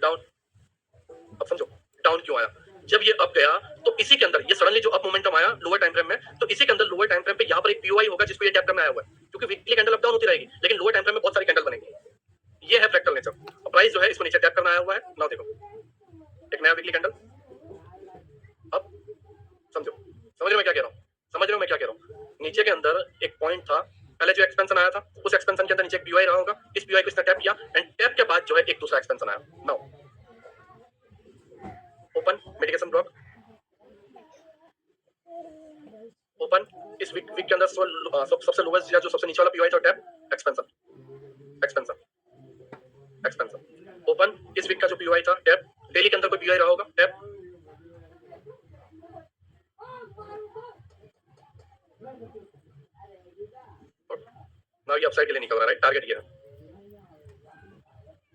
Down. अब समझो down क्यों आया, जब ये अप गया तो इसी के अंदर ये सडनली जो अप मोमेंटम आया लोअर टाइम फ्रेम में, तो इसी के अंदर लोअर टाइम फ्रेम पे यहाँ पर एक पीओआई होगा जिसको ये टैप करना आया हुआ है, क्योंकि वीकली कैंडल अप डाउन होती रहेगी लेकिन लोअर टाइम फ्रेम में बहुत सारी कैंडल बनेगी। ये है फ्रैक्टल नेचर। प्राइस जो है इसको नीचे टैप करना आया हुआ है। नाउ देखो एक नया वीकली कैंडल। अब समझो, समझ रहे मैं क्या कह रहा हूँ, समझ रहे हो मैं क्या कह रहा हूँ। नीचे के अंदर एक पॉइंट था, पहले जो एक्सपेंशन आया था उस एक्सपेंशन के अंदर नीचे एक पीओआई रहा होगा, इस पीओआई को इसने टैप किया एंड टैप के बाद जो है एक दूसरा एक्सपेंशन आया। Now open mitigation block, open इस वीक के अंदर सबसे लोवेस्ट या जो सबसे नीचे वाला पीओआई था tap, expansion expansion expansion. Open इस वीक का जो पीओआई था टैप, डेली के अंदर कोई पीओआई रहा होगा टैप, नाउ ये अपसाइड के लिए निकल रहा है, राइट, टारगेट ये है।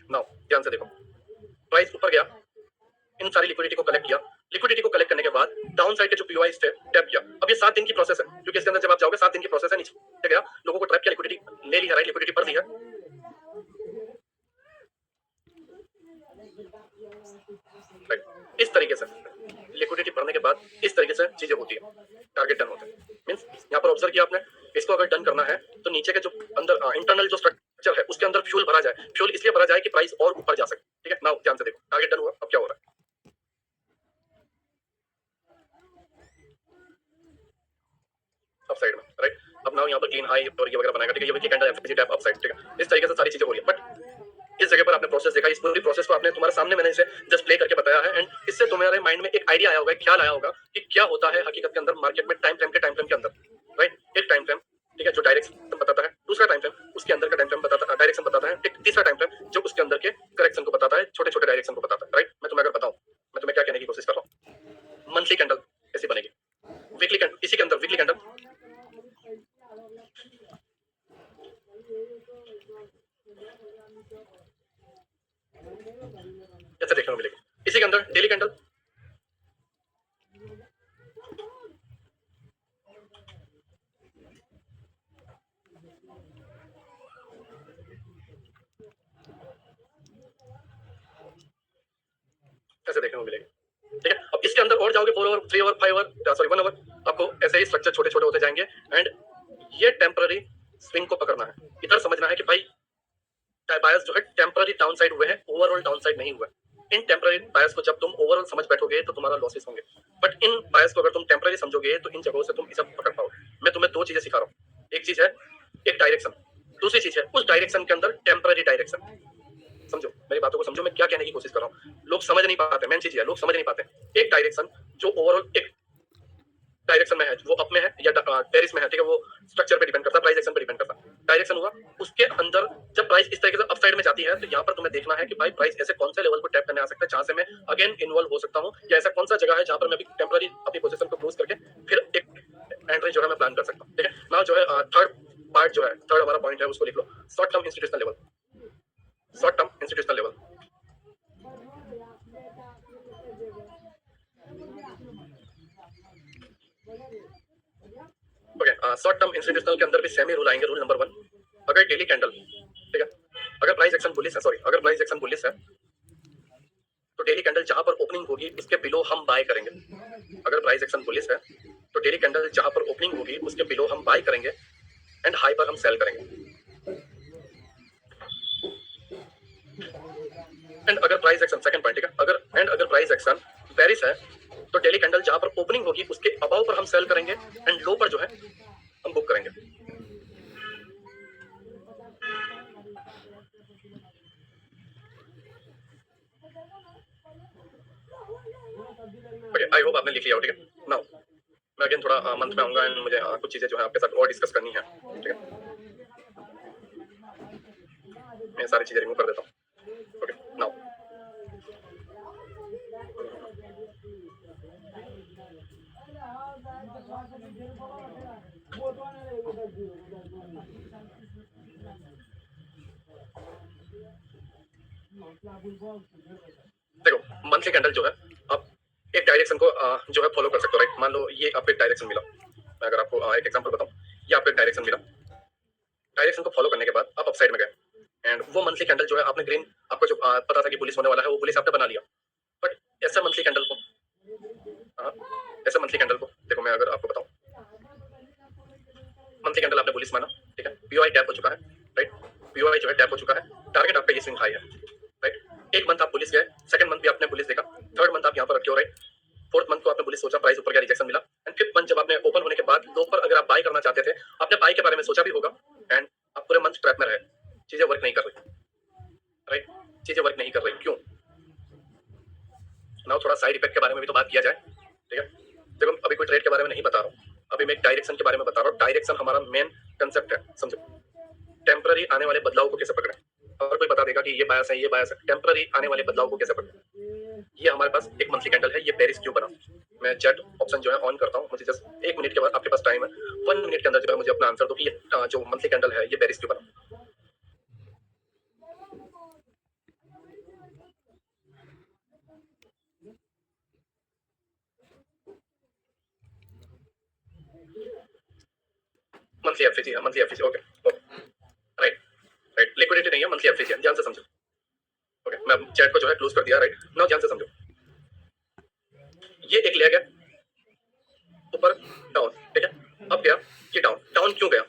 नाउ ध्यान से देखो, प्राइस ऊपर गया, इन सारी लिक्विडिटी को कलेक्ट किया, लिक्विडिटी को कलेक्ट करने के बाद डाउन साइड के जो पीओआईज थे टैप किया। अब ये 7 दिन की प्रोसेस है, क्योंकि इसके अंदर जब आप जाओगे 7 दिन की प्रोसेस है। नीचे गया, लोगों को ट्रैप किया, लिक्विडिटी ले ली है, राइट, लिक्विडिटी भर दी है। राइट, इस तरीके से लिक्विडिटी भरने के बाद इस तरीके से चीजें होती है, टारगेट डन होते हैं। मींस यहाँ पर ऑब्जर्व किया आपने, इसको अगर डन करना है तो नीचे के जो अंदर इंटरनल जो स्ट्रक्चर है उसके अंदर फ्यूल भरा जाए। फ्यूल इसलिए भरा जाए कि प्राइस और ऊपर जा सके। ठीक है, नाउ ध्यान से देखो, टारगेट डन हुआ, अब क्या हो रहा है। अप साइड में, राइट। अब नाउ यहाँ पर क्लीन हाई और ये वगैरह बनाएगा। ठीक है, ये weekly candle FSG tap up side. ठीक है, इस तरीके से सारी चीजें हो रही है। बट इस जगह पर आपने प्रोसेस देखा, इस पूरी प्रोसेस को आपने तुम्हारे सामने मैंने इसे जस्ट प्ले करके बताया है एंड इससे तुम्हारे माइंड में एक आइडिया आया होगा, एक ख्याल आया होगा कि क्या होता है हकीकत के अंदर मार्केट में टाइम फ्रेम के अंदर, राइट। एक टाइम फ्रेम, ठीक है, जो डायरेक्शन बताता है, दूसरा टाइम फ्रेम उसके अंदर का टाइम फ्रेम बताता है, डायरेक्शन बताता है, एक तीसरा टाइम फ्रेम जो उसके अंदर के करेक्शन को बताता है, छोटे छोटे डायरेक्शन को बताता है, राइट। मैं तुम्हें अगर बताऊं, मैं तुम्हें क्या कहने की कोशिश कर रहा हूँ, मंथली कैंडल ऐसी बनेगी, वीकली कैंडल इसी के अंदर, वीकली कैंडल ऐसे देखने को मिलेगी, इसी के अंदर डेली कैंडल, ऐसे देखने को मिलेगी। ठीक है, अब इसके अंदर और जाओगे 4 hour, 3 hour, 5 hour, sorry 1 hour, आपको ऐसे ही स्ट्रक्चर छोटे छोटे होते जाएंगे एंड ये टेम्पररी स्विंग को पकड़ना है। इधर समझना है कि भाई बायस जो है टेम्पररी डाउन साइड हुए हैं, ओवरऑल डाउन साइड नहीं हुआ। इन टेम्पररी बायस को जब तुम ओवरऑल समझ बैठोगे तो तुम्हारा लॉसेस होंगे, बट इन बायस को अगर तुम टेम्पररी समझोगे तो इन जगहों से तुम इसे पकड़ पाओगे। मैं तुम्हें 2 चीजें सिखा रहा हूँ, एक चीज है एक डायरेक्शन, दूसरी चीज है उस डायरेक्शन के अंदर टेम्पररी डायरेक्शन। समझो मेरी बातों को, समझो मैं क्या कहने की कोशिश कर रहा हूँ। लोग समझ नहीं पाते, मेन चीज है लोग समझ नहीं पाते। एक डायरेक्शन जो ओवरऑल एक डायरेक्शन में है, वो अप में है या टेरिस में है, ठीक है, वो स्ट्रक्चर पे डिपेंड करता है, प्राइस एक्शन पे डिपेंड करता है। डायरेक्शन हुआ, उसके अंदर जब प्राइस इस तरीके से अप साइड में जाती है तो यहाँ पर तुम्हें देखना है कि भाई प्राइस ऐसे कौन से लेवल को टैप करने आ सकता है जहां से मैं अगेन इन्वॉल्व हो सकता हूँ, या ऐसा कौन सा जगह है जहां पर मैं अभी टेम्पररी अपनी पोजीशन को क्लोज करके फिर एक एंट्री जो है मैं प्लान कर सकता हूँ। ठीक है, नाउ जो है थर्ड पार्ट जो है, थर्ड हमारा पॉइंट है, उसको लिख लो, short term institutional level, short term institutional level. Okay, short term institutional के अंदर भी सेम ही रूल आएंगे। रूल नंबर 1, अगर डेली कैंडल, ठीक है, अगर प्राइस एक्शन बुलिश है, सॉरी अगर प्राइस एक्शन बुलिश है तो डेली कैंडल जहां पर ओपनिंग होगी उसके बिलो हम बाय करेंगे। अगर प्राइस एक्शन बुलिश है तो डेली कैंडल जहां पर ओपनिंग होगी उसके बिलो हम बाय करेंगे एंड हाई पर हम सेल करेंगे। एंड अगर प्राइस एक्शन, सेकंड पॉइंट, ठीक है, अगर प्राइस एक्शन बेरिश है तो डेली कैंडल जहां पर ओपनिंग होगी उसके अबाव पर हम सेल करेंगे एंड लो पर जो है हम बुक करेंगे। ओके, आई होप आपने लिख लिया, ठीक है। नाउ मैं अगेन थोड़ा मंथ में आऊंगा एंड मुझे कुछ चीजें जो है आपके साथ और डिस्कस करनी है। ठीक है, मैं सारी चीजें रिमूव कर देता हूँ। ओके, नाउ देखो मंथली कैंडल जो है आप एक डायरेक्शन को जो है फॉलो कर सकते हो, राइट। मान लो ये आपको एक डायरेक्शन मिला, मैं अगर आपको एक एग्जांपल बताऊं, ये आपको एक डायरेक्शन मिला, डायरेक्शन को फॉलो करने के बाद आप अप साइड में गए एंड वो मंथली कैंडल जो है आपने ग्रीन, आपको जो पता था कि पुलिस होने वाला है वो पुलिस आपने बना लिया, बट ऐसे मंथली कैंडल को, हाँ, ऐसे मंथली कैंडल को देखो, मैं अगर आपको बताऊं, मंथली कैंडल आपने पुलिस माना, ठीक है, पीओआई टैप हो चुका है, राइट, पीओआई जो है टैप हो चुका है, टारगेट आपका ये स्विंग हाई है, राइट, एक मंथ आप पुलिस गए, सेकंड मंथ भी आपने पुलिस देखा, थर्ड मंथ आप यहाँ पर रखे हो, राइट, फोर्थ मंथ को आपने पुलिस सोचा, प्राइस ऊपर गया, रिजेक्शन मिला, एंड फिफ्थ मंथ जब आपने ओपन होने के बाद लो पर अगर आप बाय करना चाहते थे, आपने बाय के बारे में सोचा भी होगा, एंड आप पूरे मंथ ट्रैप में रहे, चीजें वर्क नहीं कर रही, राइट, चीजें वर्क नहीं कर रही, क्यों? नाउ थोड़ा साइड इफेक्ट के बारे में भी तो बात किया जाए, ठीक है, देखो अभी कोई ट्रेड के बारे में नहीं बता रहा हूँ, अभी मैं एक डायरेक्शन के बारे में बता रहा हूँ, डायरेक्शन हमारा मेन कंसेप्ट है, समझो, टेम्पररी आने वाले बदलाव को कैसे पकड़े, और कोई बता देगा कि ये बायस है, ये बायस है, टेम्पररी आने वाले बदलाव को कैसे पकड़े, ये हमारे पास एक मंथली कैंडल है, ये बेरिश क्यों बना, मैं चैट ऑप्शन जो है ऑन करता हूँ, मुझे जस्ट 1 मिनट के बाद, आपके पास टाइम है, 1 मिनट के अंदर जो है मुझे अपना आंसर दो कि ये जो मंथली कैंडल है ये बेरिश क्यों बना। मंथली एफएजी है, monthly FVG, okay okay, right right, liquidity नहीं है, मंथली एफएजी है, ध्यान से समझो, ओके, मैं चैट को जो है क्लोज कर दिया, राइट, नाउ ध्यान से समझो, ये एक लेग है ऊपर डाउन, ठीक है, अब गया ये डाउन, डाउन क्यों गया,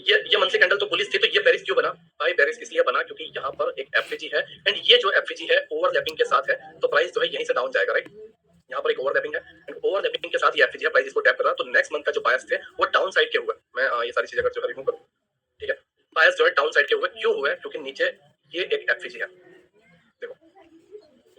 ये मंथली कैंडल तो पुलिस थी, तो ये बेरिश क्यों बना भाई, बेरिश इसलिए बना क्योंकि यहाँ पर एक एफएजी है, एंड ये जो एफएजी है ओवरलैपिंग के साथ है, तो प्राइस जो है यहीं से डाउन जाएगा, राइट, यहाँ पर एक ओवरलैपिंग है, एंड ओवरलैपिंग के साथ ये एफएजी है, प्राइस इसको टैप कर रहा है, तो नेक्स्ट मंथ का जो बायस थे वो डाउन साइड के हुए, मैं ये सारी चीजें जो है रिमूव करूँ, ठीक है, बायस जो है डाउन साइड के हुए, क्यों हुए, क्योंकि नीचे ये एक एफएजी है, देखो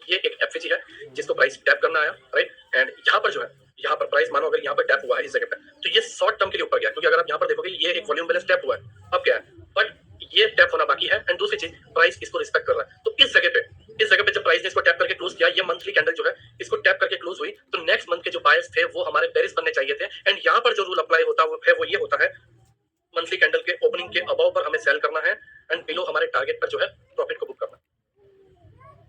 ये एक एफएजी है जिसको प्राइस टैप करना आया, राइट, एंड यहाँ पर जो है, यहाँ पर प्राइस मानो अगर यहाँ पर टैप हुआ है इस जगह पे, तो ये शॉर्ट टर्म के लिए ऊपर गया, क्योंकि अगर आप यहाँ पर देखोगे ये एक वॉल्यूम बैलेंस टैप हुआ है, अब क्या है, बट ये टैप होना बाकी है, एंड दूसरी चीज प्राइस इसको रिस्पेक्ट कर रहा है, तो इस जगह पे जब प्राइस ने इसको टैप करके क्लोज किया, ये मंथली कैंडल जो है इसको टैप करके क्लोज हुई, तो नेक्स्ट मंथ के जो बायर्स थे वो हमारे बेरिश बनने चाहिए थे, एंड यहाँ पर जो रूल अप्लाई होता है वो ये होता है, मंथली कैंडल के ओपनिंग के अबव पर हमें सेल करना है, एंड बिलो हमारे टारगेट पर जो है प्रॉफिट को बुक करना है,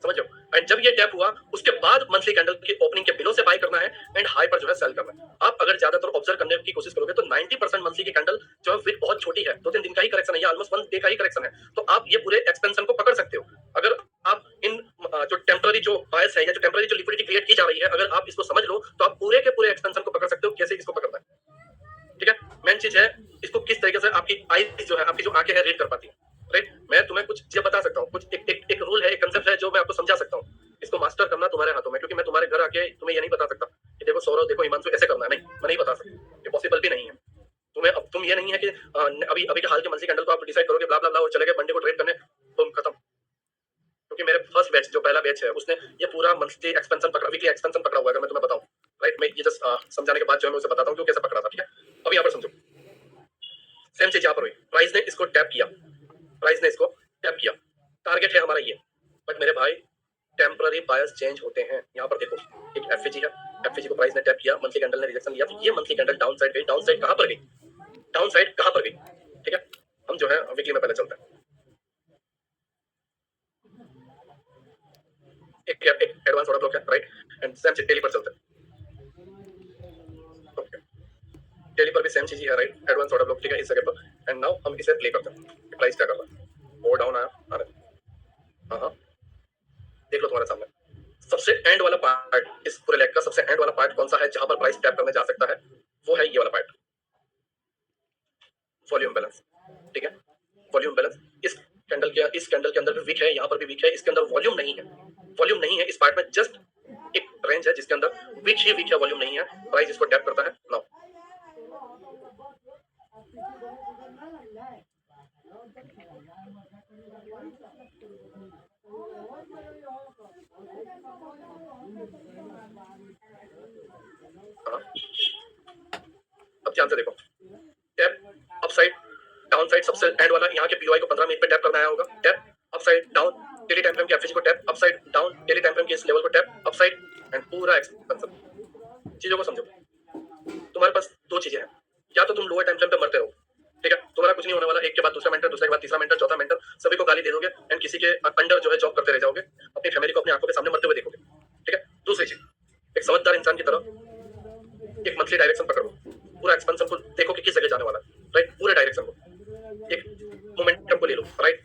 समझो, एंड जब ये टैप हुआ उसके बाद मंथली कैंडल की ओपनिंग के बिलो से बाय करना है, एंड हाई पर जो है सेल करना है। आप अगर ज्यादातर ऑब्जर्व करने की कोशिश करोगे तो 90% मंथली की कैंडल जो है विक बहुत छोटी है, 2-3 दिन का ही करेक्शन है, ऑलमोस्ट 1 डे का ही करेक्शन है, तो आप ये पूरे एक्सपेंशन को पकड़ सकते हो अगर आप इन जो टेम्पररी जो बायस है या जो टेम्पररी जो लिक्विडिटी क्रिएट की जा रही है, अगर आप इसको समझ लो तो आप पूरे के पूरे एक्सपेंशन को पकड़ सकते हो, कैसे इसको पकड़ना है, ठीक है, मेन चीज है इसको किस तरीके से आपकी आईज जो है, आपकी जो आंखें हैं रीड कर पाती है, राइट, मैं तुम्हें कुछ चीजें बता सकता हूँ, कुछ एक रूल है, एक कंसेप्ट है जो मैं आपको समझा सकता हूँ, इसको मास्टर करना तुम्हारे हाथों में, क्योंकि मैं तुम्हारे घर आके तुम्हें ये नहीं बता सकता कि देखो सौरव, देखो हिमांशु ऐसे करना है, नहीं, मैं नहीं बता सकता, ये पॉसिबल भी नहीं है, तुम्हें अब तुम ये नहीं है कि अभी अभी के हाल के मंथली कैंडल को आप डिसाइड करोगे ब्ला ब्ला ब्ला और चले गए मंडे को ट्रेड करने, तुम खत्म, क्योंकि मेरे फर्स्ट बैच जो पहला बैच है उसने ये पूरा मंथली एक्सपेंशन पकड़ा, वीकली एक्सपेंशन पकड़ा हुआ है, अगर मैं तुम्हें बताऊं, राइट, मैं ये जस्ट समझाने के बाद जो है मैं उसे बताता हूँ क्यों कैसे पकड़ा था, ठीक है, अब यहाँ पर समझो, सेम चीज यहाँ पर हुई, प्राइस ने इसको टैप किया, प्राइस ने इसको टैप किया, टारगेट है हमारा ये, बट मेरे भाई टेम्पररी बायस चेंज होते हैं, यहाँ पर देखो एक एफएजी है, एफएजी को प्राइस ने टैप किया, मंथली कैंडल ने रिजेक्शन लिया, तो ये मंथली कैंडल डाउन साइड गई, डाउन साइड कहां पर गई, डाउन साइड कहां पर गई, ठीक है, हम जो है वीकली में पहले चलते हैं, एक एडवांस ऑर्डर ब्लॉक है, राइट, एंड सेम चीज डेली पर चलते हैं, ओके, डेली पर भी सेम चीज ही है, राइट, एडवांस ऑर्डर ब्लॉक, ठीक है, इस जगह पर, एंड नाउ हम इसे प्ले करते हैं, प्राइस क्या कर रहा है, और डाउन आया, हाँ हाँ, देख लो तुम्हारे सामने, सबसे एंड वाला पार्ट, इस पूरे लेग का सबसे एंड वाला पार्ट कौन सा है जहां पर प्राइस टैप करने जा सकता है, वो है ये वाला पार्ट, वॉल्यूम बैलेंस, ठीक है, वॉल्यूम बैलेंस इस कैंडल के अंदर भी वीक है, यहाँ पर भी वीक है, इसके अंदर वॉल्यूम नहीं है, वॉल्यूम नहीं है इस पार्ट में, जस्ट एक रेंज है जिसके अंदर वीक ही वीक है, वॉल्यूम नहीं है, प्राइस इसको टैप करता है, नाउ अब ध्यान से देखो, टैप अपसाइड डाउन साइड सबसे एंड वाला, यहाँ के पीओआई को 15 मिनट पे टैप करना आया होगा, tap upside down, daily time frame की एफएजी को tap upside down, daily time frame के इस लेवल को टैप अपसाइड, एंड पूरा एक्सपेंशन, चीजों को समझो, तुम्हारे पास दो चीजें हैं, या तो तुम लोअर टाइम फ्रेम पे मरते रहो, ठीक है, तुम्हारा कुछ नहीं होने वाला, एक के बाद दूसरा मेंटर, दूसरे के बाद तीसरा मेंटर, चौथा मेंटर, सभी को गाली दे दोगे, एंड किसी के अंडर जो है जॉब करते रह जाओगे, अपनी फैमिली को अपनी आंखों के सामने मरते हुए देखोगे, ठीक है, दूसरी चीज, एक समझदार इंसान की तरह एक मंथली डायरेक्शन पकड़ो, पूरा एक्सपेंशन को देखो कि किस जगह जाने वाला है, राइट, पूरे डायरेक्शन को एक मोमेंटम को ले लो, राइट,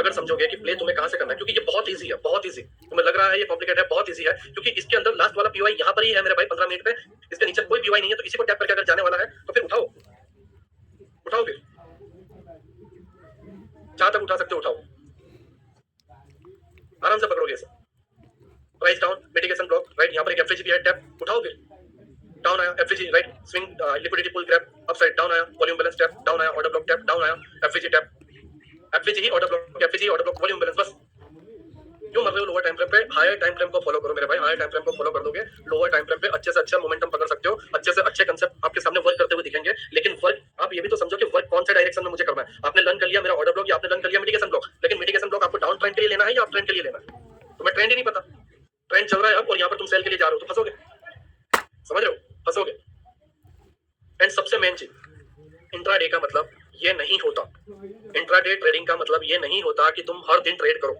अगर समझोगे कि प्ले तुम्हें कहां से करना है, क्योंकि ये बहुत इजी है, बहुत इजी। तुम्हें लग रहा है ये कॉम्प्लिकेटेड है, बहुत इजी है, क्योंकि इसके अंदर लास्ट वाला पीवाई यहाँ पर ही है मेरे भाई, 15 मिनट पे। इसके नीचे कोई पीवाई नहीं है, तो इसी को टैप करके अगर जाने वाला है तो फिर उठाओ, उठाओ, फिर जहां तक उठा सकते हो उठाओ, आराम से पकड़ोगे इसे। Price down, mitigation block, right, यहाँ पर एक एफवीजी भी है, टैप, उठाओ, फिर डाउन आया एफवीजी, राइट, स्विंग, लिक्विडिटी पुल, ग्रैब, अपसाइड, डाउन आया, वॉल्यूम बैलेंस, टैप, डाउन आया, ऑर्डर ब्लॉक, टैप, डाउन आया, FVG, tap, FVG, order block, FVG, order block, volume balance. बस क्यों मर रहे हो लोअर टाइम फ्रेम पे? हायर टाइम फ्रेम को फॉलो करो मेरे भाई, हायर टाइम फ्रेम को फॉलो कर दोगे, लोअर टाइम फ्रेम पे अच्छे से अच्छा मोमेंटम पकड़ सकते हो, अच्छे से अच्छे कंसेप्ट आपके सामने वर्क करते हुए दिखेंगे। लेकिन वर्क आप ये भी तो समझो कि वर्क कौन से डायरेक्शन में मुझे करना है। आपने लर्न कर लिया मेरा ऑर्डर ब्लॉक, या आपने लर्न कर लिया मिटिगेशन ब्लॉक, लेकिन मिटिगेशन ब्लॉक आपको डाउन ट्रेंड के लिए लेना है या अप ट्रेंड के लिए लेना है? तुम्हें ट्रेंड ही नहीं पता, ट्रेंड चल रहा है अब और यहाँ पर तुम सेल के लिए जा रहे हो, तो फंसोगे, समझ रहे हो, फंसोगे। एंड सबसे मेन चीज, इंट्राडे का मतलब ये नहीं होता, इंट्राडे ट्रेडिंग का मतलब ये नहीं होता कि तुम हर दिन ट्रेड करो।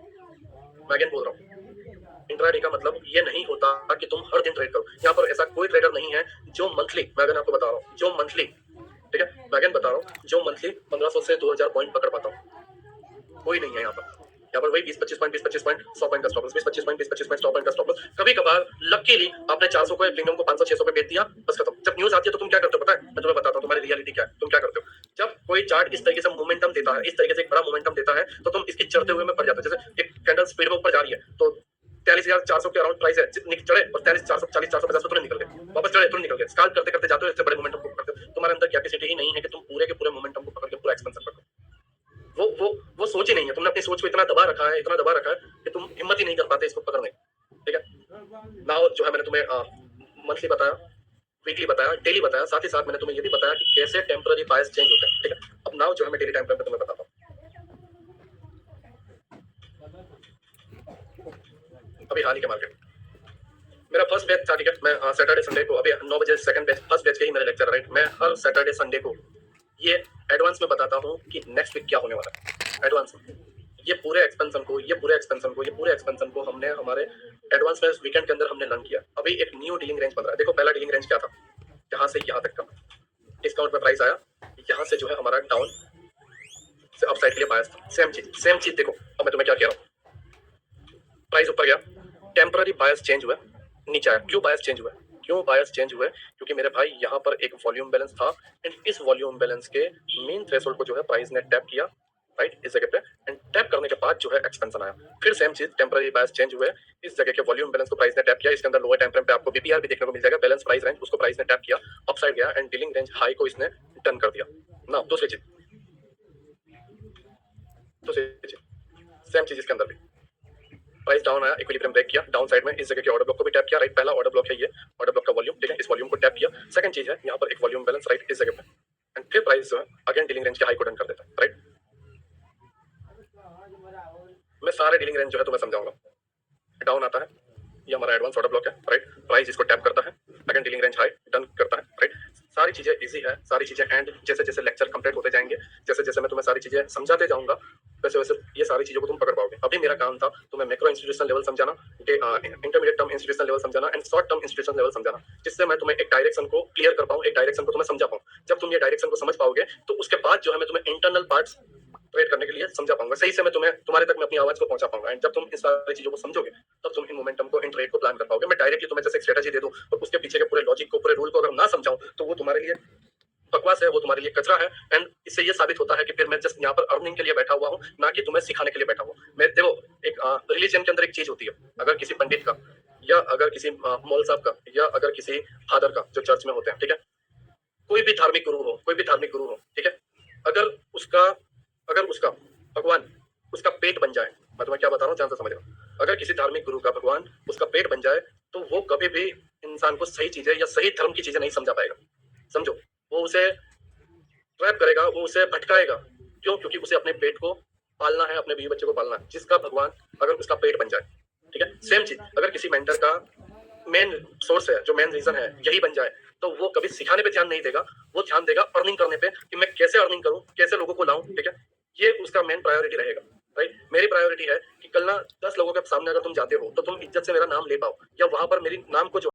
मैं अगेन बोल रहा हूँ, इंट्राडे का मतलब ये नहीं होता कि तुम हर दिन ट्रेड करो। यहाँ पर ऐसा कोई ट्रेडर नहीं है जो मंथली, मैं अगेन आपको बता रहा हूँ, जो मंथली, ठीक है, मैं अगेन बता रहा हूँ, जो मंथली 1500 से 2000 पॉइंट पकड़ पाता हूँ, कोई नहीं है यहाँ पर। यहाँ पर वही 20-25 पॉइंट, 20-25 पॉइंट, 100 पॉइंट का stop loss, 20-25 point, 20-25 point, 100 point का स्टॉप लॉस। कभी कभार लकीली आपने 400 को, प्रीमियम को 500-600 पे बेच दिया, बस खत्म। जब न्यूज आती है तो तुम क्या करते हो पता है? मैं तुम्हें बताता हूँ तुम्हारी रियलिटी क्या है, तुम क्या करते हो। जब कोई चार्ट इस तरीके से मोमेंटम देता है, इस तरीके से एक बड़ा मोमेंटम देता है, तो तुम इसकी चढ़ते हुए में पड़ जाते हो। जैसे एक कैंडल स्पीड में ऊपर जा रही है, तो 43,400 के अराउंड प्राइस है, चढ़े और 43,440-450 पे तुरंत निकल गए, वापस चढ़े तुरंत निकल गए, स्काल्प करते करते जाते हो, इससे बड़े मोमेंटम को पकड़ते हो। तुम्हारे अंदर कैपेसिटी ही नहीं है कि तुम पूरे के पूरे मोमेंटम को पकड़ के पूरा एक्सपेंशन कर लो। वो सोच ही नहीं है, तुमने अपनी सोच को इतना दबा रखा है, इतना दबा रखा है कि तुम हिम्मत ही नहीं कर पाते इसको पकड़ने, ठीक है। नाउ जो है मैंने तुम्हें मंथली बताया, वीकली बताया, डेली बताया, साथ ही साथ मैंने तुम्हें ये भी बताया कि कैसे टेम्पररी बायस चेंज होते हैं, ठीक है। अब नाउ जो है मैं डेली टाइम फ्रेम पे तुम्हें बताता हूँ। अभी हाल ही के मार्केट, मेरा फर्स्ट बैच था, ठीक है, मैं सैटरडे संडे को, अभी 9 बजे सेकंड बैच, फर्स्ट बैच के ही मेरे लेक्चर, राइट। मैं हर सैटरडे संडे को ये एडवांस में बताता हूँ कि नेक्स्ट वीक क्या होने वाला है, एडवांस में। ये पूरे एक्सपेंशन को हमने हमारे एडवांस में वीकेंड के अंदर हमने लर्न किया। अभी एक न्यू डीलिंग रेंज बन रहा है। देखो पहला डीलिंग रेंज क्या था, यहाँ से यहाँ तक का डिस्काउंट में प्राइस आया, यहाँ से जो है हमारा डाउन से अपसाइड के लिए बायस था। सेम चीज देखो, अब मैं तुम्हें क्या कह रहा हूँ, प्राइस ऊपर गया, टेम्पररी बायस चेंज हुआ, नीचे आया। क्यों बायस चेंज हुआ? क्योंकि मेरे भाई यहाँ पर एक वॉल्यूम बैलेंस था, एंड इस वॉल्यूम बैलेंस के मेन थ्रेशोल्ड को जो है प्राइस ने टैप किया, राइट, इस जगह पे, एंड टैप करने के बाद जो है एक्सपेंशन आया। फिर सेम चीज, टेम्पररी बायस चेंज हुए, इस जगह के वॉल्यूम बैलेंस को प्राइस ने टैप किया, इसके अंदर लोअर टाइम फ्रेम पे आपको बीपीआर भी देखने को मिल जाएगा, बैलेंस प्राइस रेंज, उसको प्राइस ने टैप किया, अपसाइड गया, एंड डीलिंग रेंज हाई को इसने टर्न कर दिया ना। दूसरी चीज सेम चीज इसके अंदर भी, प्राइस डाउन आया, इक्विलिब्रियम ब्रेक किया, डाउन साइड में इस जगह के ऑर्डर ब्लॉक को भी टैप किया, राइट। पहला ऑर्डर ब्लॉक है ये, ऑर्डर ब्लॉक का वॉल्यूम, ठीक है, इस वॉल्यूम को टैप किया। सेकंड चीज है यहाँ पर एक वॉल्यूम बैलेंस, राइट, इस जगह पे, एंड फिर प्राइस जो है अगेन डीलिंग रेंज के हाई को टर्न कर देता है, राइट। मैं सारे डीलिंग रेंज जो है तुम्हें समझाऊंगा। डाउन आता है, ये हमारा एडवांस ऑर्डर ब्लॉक है, राइट, प्राइस इसको टैप करता है, again dealing range high turn करता है, राइट। सारी चीजें इजी है, सारी चीजें, एंड जैसे जैसे लेक्चर कंप्लीट होते जाएंगे, जैसे जैसे मैं तुम्हें सारी चीजें समझाते जाऊंगा, वैसे वैसे ये सारी चीजों को तुम पकड़ पाओगे। अभी मेरा काम था तुम्हें मैक्रो इंस्टीट्यूशनल लेवल समझाना, इंटरमीडिएट टर्म इंस्टीट्यूशनल लेवल समझाना, and short term institutional level समझाना, जिससे मैं तुम्हें एक डायरेक्शन को क्लियर कर पाऊँ, एक डायरेक्शन को तुम्हें समझा पाऊँ। जब तुम ये डायरेक्शन को समझ पाओगे तो उसके बाद जो है मैं तुम्हें इंटरनल पार्ट्स ट्रेड करने के लिए समझा पाऊंगा, सही से मैं तुम्हारे तक मैं अपनी आवाज को पहुंचा पाऊंगा। एंड जब तुम इन सारी चीजों को समझोगे तब तुम इन मोमेंटम को, इन ट्रेड को प्लान कर पाओगे। मैं डायरेक्टली तुम्हें जैसे एक स्ट्रेटजी दे दूं और उसके पीछे के पूरे लॉजिक को, पूरे रूल को अगर ना समझाऊं तो वो तुम्हारे लिए बकवास है, वो तुम्हारे लिए कचरा है। एंड इससे ये साबित होता है कि फिर मैं जस्ट यहाँ पर अर्निंग के लिए बैठा हुआ हूँ, ना कि तुम्हें सिखाने के लिए बैठा हुआ। मैं देखो, एक रिलीजन के अंदर एक चीज होती है, अगर किसी पंडित का, या अगर किसी मौल साहब का, या अगर किसी फादर का जो चर्च में होते हैं, ठीक है, कोई भी धार्मिक गुरु हो, ठीक है, अगर उसका भगवान उसका पेट बन जाए, मैं तुम्हें क्या बता रहा हूँ ध्यान से समझना, अगर किसी धार्मिक गुरु का भगवान उसका पेट बन जाए तो वो कभी भी इंसान को सही चीजें या सही धर्म की चीजें नहीं समझा पाएगा। समझो, वो उसे ट्रैप करेगा, वो उसे भटकाएगा। क्यों? क्योंकि उसे अपने पेट को पालना है, अपने बीवी बच्चे को पालना है। जिसका भगवान अगर उसका पेट बन जाए, ठीक है, सेम चीज अगर किसी मेंटर का मेन सोर्स है, जो मेन रीजन है, यही बन जाए, तो वो कभी सिखाने पे ध्यान नहीं देगा, वो ध्यान देगा अर्निंग करने पे, कि मैं कैसे अर्निंग करूं, कैसे लोगों को लाऊं, ठीक है, ये उसका मेन प्रायोरिटी रहेगा, राइट। मेरी प्रायोरिटी है कि कल ना 10 लोगों के सामने अगर तुम जाते हो तो तुम इज्जत से मेरा नाम ले पाओ, या वहां पर मेरी नाम को जो